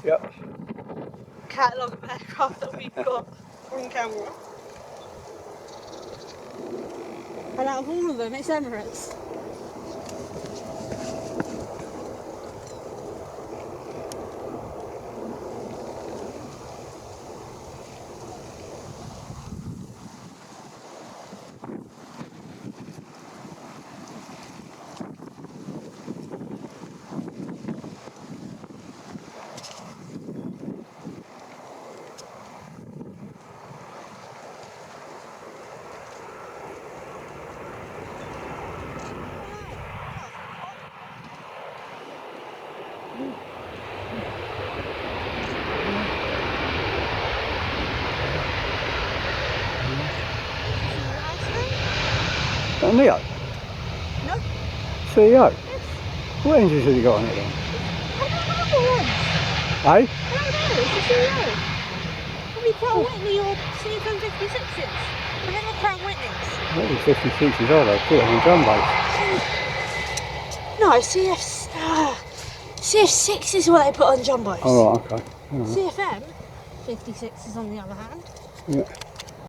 Yep. Catalogue of aircraft that we've got on camera. And out of all of them, it's Emirates. Neo? No. CEO? Yes. What engines have you got on it then? I don't know what ones. Eh? I don't know, it's the CEO. Probably Pratt & Whitney or CFM56s. I think they're Pratt & Whitneys. What are 56s are they? Put them on jumbos. No, CF6 is what they put on jumbos. Oh right, okay. Right. CFM 56 is on the other hand. Yeah.